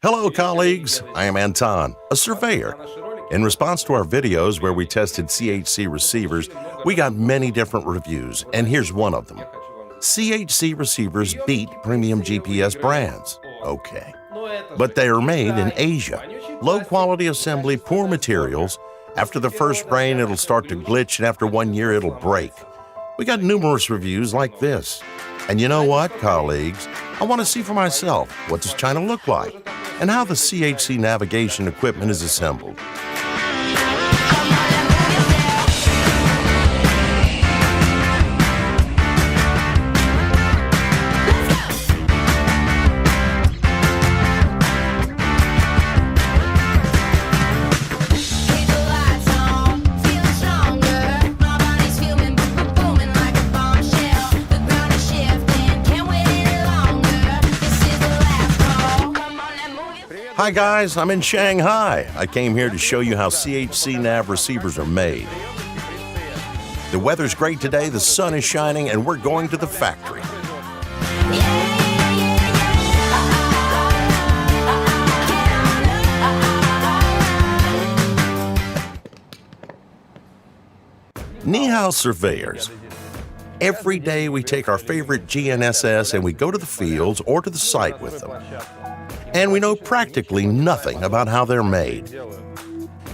Hello, colleagues. I am Anton, a surveyor. In response to our videos where we tested CHC receivers, we got many different reviews, and here's one of them. CHC receivers beat premium GPS brands. Okay. But they are made in Asia. Low quality assembly, poor materials. After the first rain, it'll start to glitch, and after 1 year, it'll break. We got numerous reviews like this. And you know what, colleagues? I want to see for myself what does China look like and how the CHC navigation equipment is assembled. Hi guys, I'm in Shanghai. I came here to show you how CHCNAV receivers are made. The weather's great today, the sun is shining, and we're going to the factory. Ni hao, surveyors. Every day we take our favorite GNSS and we go to the fields or to the site with them. And we know practically nothing about how they're made.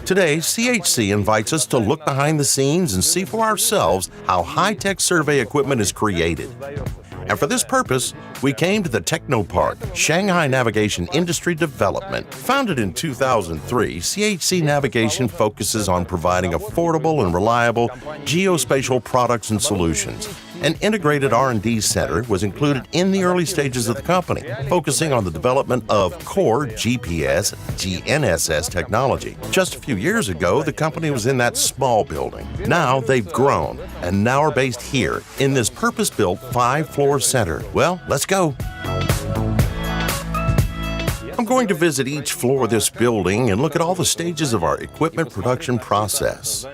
Today, CHC invites us to look behind the scenes and see for ourselves how high-tech survey equipment is created. And for this purpose, we came to the Technopark, Shanghai Navigation Industry Development. Founded in 2003, CHC Navigation focuses on providing affordable and reliable geospatial products and solutions. An integrated R&D center was included in the early stages of the company, focusing on the development of core GPS, GNSS technology. Just a few years ago, the company was in that small building. Now they've grown and now are based here in this purpose-built 5-floor center. Well, let's go. I'm going to visit each floor of this building and look at all the stages of our equipment production process.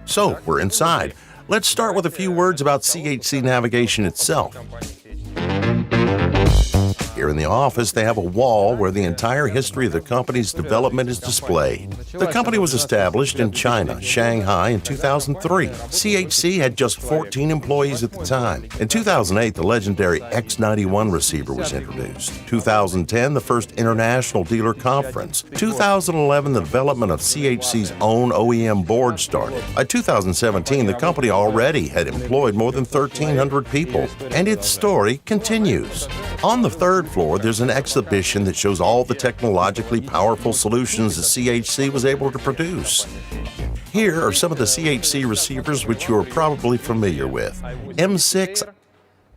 So, we're inside. Let's start with a few words about CHC Navigation itself. Here in the office, they have a wall where the entire history of the company's development is displayed. The company was established in China, Shanghai, in 2003. CHC had just 14 employees at the time. In 2008, the legendary X91 receiver was introduced. 2010, the first International Dealer Conference. 2011, the development of CHC's own OEM board started. By 2017, the company already had employed more than 1,300 people, and its story continues. On the third floor, there's an exhibition that shows all the technologically powerful solutions that CHC was able to produce. Here are some of the CHC receivers which you are probably familiar with: M6,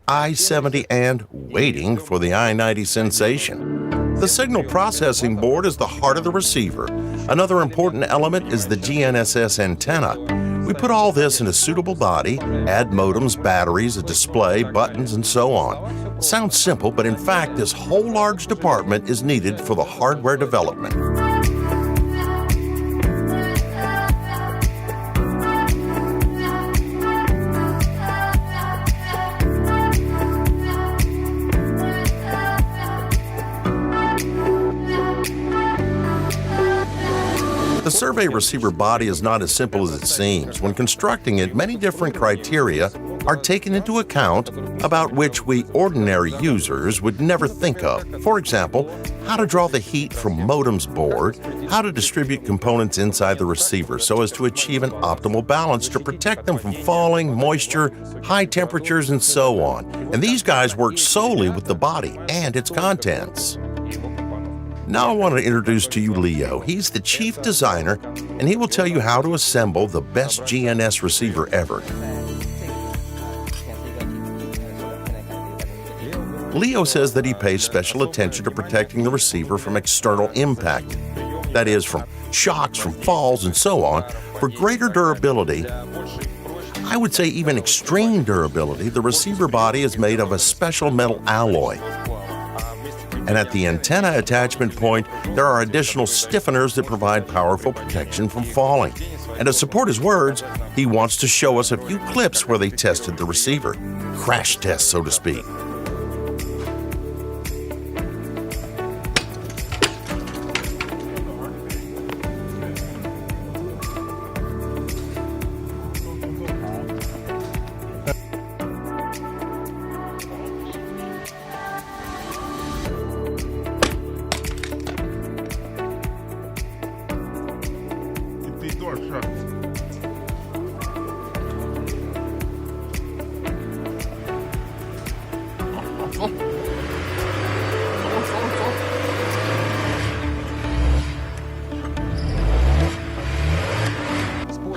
I-70, and waiting for the I-90 sensation. The signal processing board is the heart of the receiver. Another important element is the GNSS antenna. We put all this in a suitable body, add modems, batteries, a display, buttons, and so on. Sounds simple, but in fact, this whole large department is needed for the hardware development. The survey receiver body is not as simple as it seems. When constructing it, many different criteria are taken into account about which we ordinary users would never think of. For example, how to draw the heat from modem's board, how to distribute components inside the receiver so as to achieve an optimal balance to protect them from falling, moisture, high temperatures, and so on. And these guys work solely with the body and its contents. Now I want to introduce to you Leo. He's the chief designer, and he will tell you how to assemble the best GNS receiver ever. Leo says that he pays special attention to protecting the receiver from external impact. That is, from shocks, from falls, and so on. For greater durability, I would say even extreme durability, the receiver body is made of a special metal alloy. And at the antenna attachment point, there are additional stiffeners that provide powerful protection from falling. And to support his words, he wants to show us a few clips where they tested the receiver. Crash test, so to speak.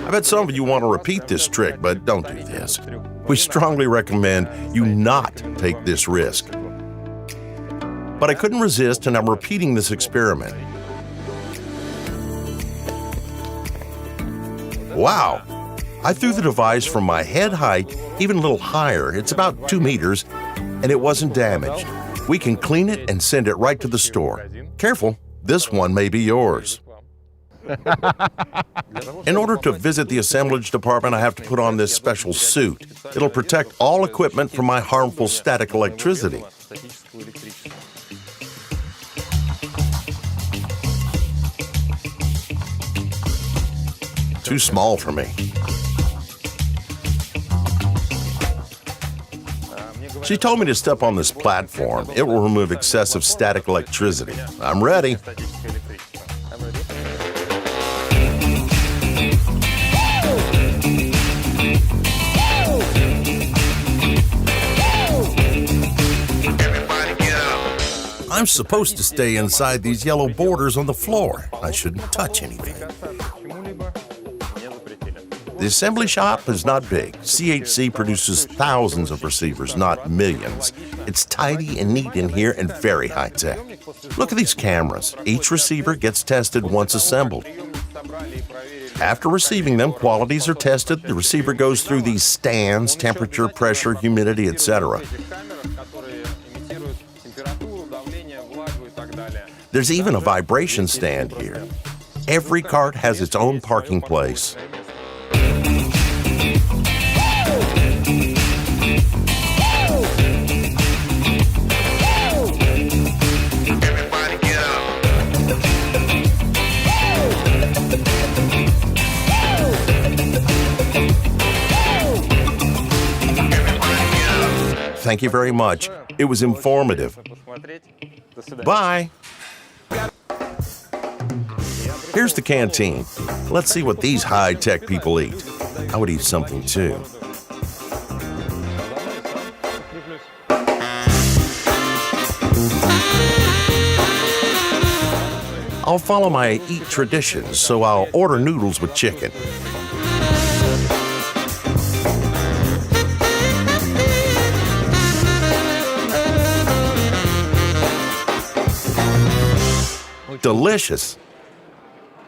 I bet some of you want to repeat this trick, but don't do this. We strongly recommend you not take this risk. But I couldn't resist, and I'm repeating this experiment. Wow! I threw the device from my head height even a little higher. It's about 2 meters, and it wasn't damaged. We can clean it and send it right to the store. Careful, this one may be yours. In order to visit the assemblage department, I have to put on this special suit. It'll protect all equipment from my harmful static electricity. Too small for me. She told me to step on this platform. It will remove excessive static electricity. I'm ready. I'm supposed to stay inside these yellow borders on the floor. I shouldn't touch anything. The assembly shop is not big. CHC produces thousands of receivers, not millions. It's tidy and neat in here and very high-tech. Look at these cameras. Each receiver gets tested once assembled. After receiving them, qualities are tested. The receiver goes through these stands, temperature, pressure, humidity, etc. There's even a vibration stand here. Every cart has its own parking place. Thank you very much. It was informative. Bye. Here's the canteen. Let's see what these high-tech people eat. I would eat something too. I'll follow my eat traditions, so I'll order noodles with chicken. Delicious.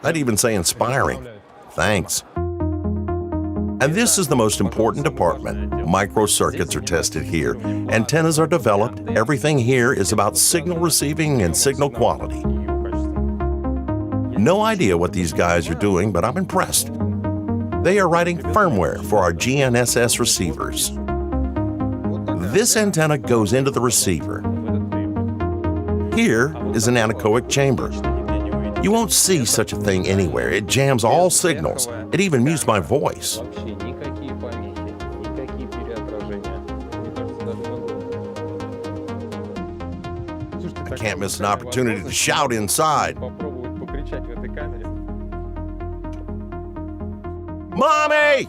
I'd even say inspiring. Thanks. And this is the most important department. Microcircuits are tested here. Antennas are developed. Everything here is about signal receiving and signal quality. No idea what these guys are doing, but I'm impressed. They are writing firmware for our GNSS receivers. This antenna goes into the receiver. Here is an anechoic chamber. You won't see such a thing anywhere. It jams all signals. It even mutes my voice. I can't miss an opportunity to shout inside. Mommy!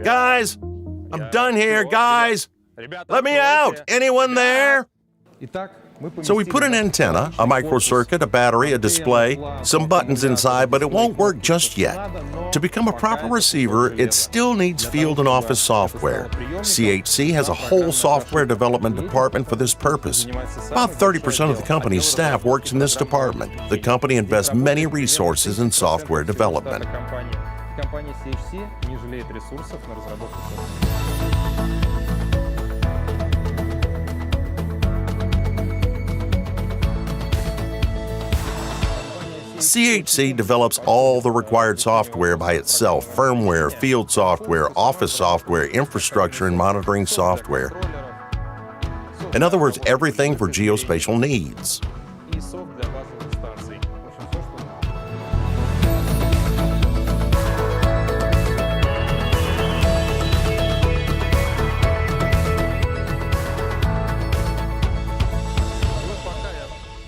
Guys, I'm done here, guys. Let me out. Anyone there? So we put an antenna, a microcircuit, a battery, a display, some buttons inside, but it won't work just yet. To become a proper receiver, it still needs field and office software. CHC has a whole software development department for this purpose. About 30% of the company's staff works in this department. The company invests many resources in software development. CHC develops all the required software by itself: firmware, field software, office software, infrastructure, and monitoring software. In other words, everything for geospatial needs.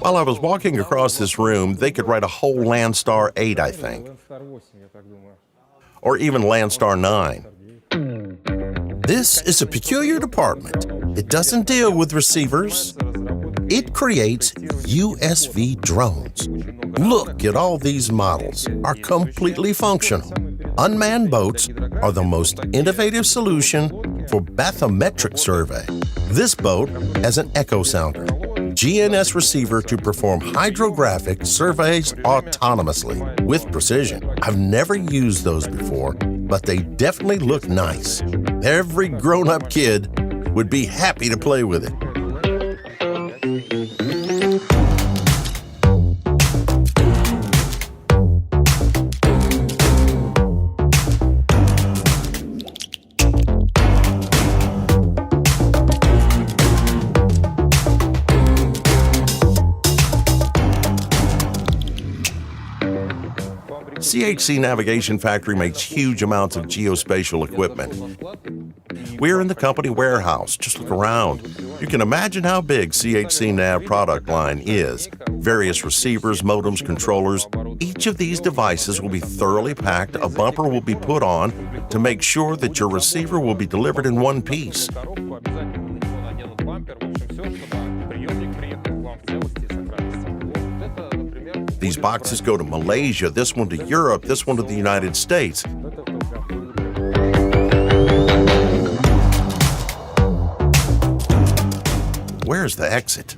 While I was walking across this room, they could write a whole Landstar 8, I think. Or even Landstar 9. This is a peculiar department. It doesn't deal with receivers. It creates USV drones. Look at all these models are completely functional. Unmanned boats are the most innovative solution for bathymetric survey. This boat has an echo sounder, GNS receiver to perform hydrographic surveys autonomously with precision. I've never used those before, but they definitely look nice. Every grown-up kid would be happy to play with it. CHC Navigation Factory makes huge amounts of geospatial equipment. We're in the company warehouse. Just look around. You can imagine how big CHCNAV product line is. Various receivers, modems, controllers. Each of these devices will be thoroughly packed. A bumper will be put on to make sure that your receiver will be delivered in one piece. These boxes go to Malaysia, this one to Europe, this one to the United States. Where's the exit?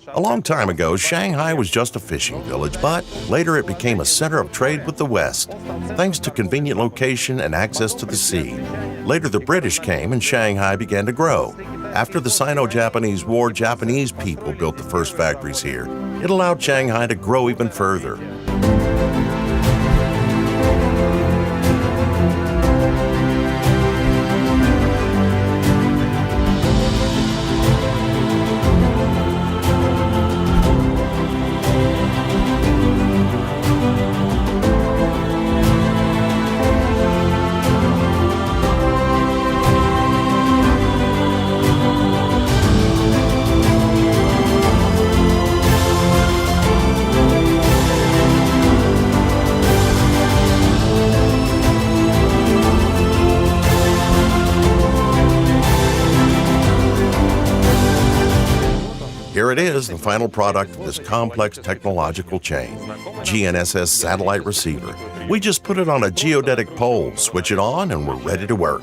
A long time ago, Shanghai was just a fishing village, but later it became a center of trade with the West, thanks to convenient location and access to the sea. Later, the British came and Shanghai began to grow. After the Sino-Japanese War, Japanese people built the first factories here. It allowed Shanghai to grow even further. Here it is, the final product of this complex technological chain, GNSS satellite receiver. We just put it on a geodetic pole, switch it on, and we're ready to work.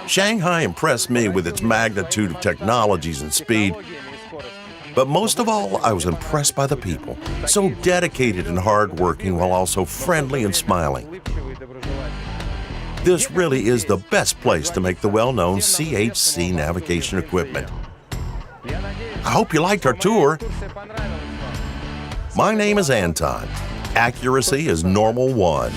Shanghai impressed me with its magnitude of technologies and speed. But most of all, I was impressed by the people, so dedicated and hardworking while also friendly and smiling. This really is the best place to make the well-known CHC navigation equipment. I hope you liked our tour. My name is Anton. Accuracy is normal 1.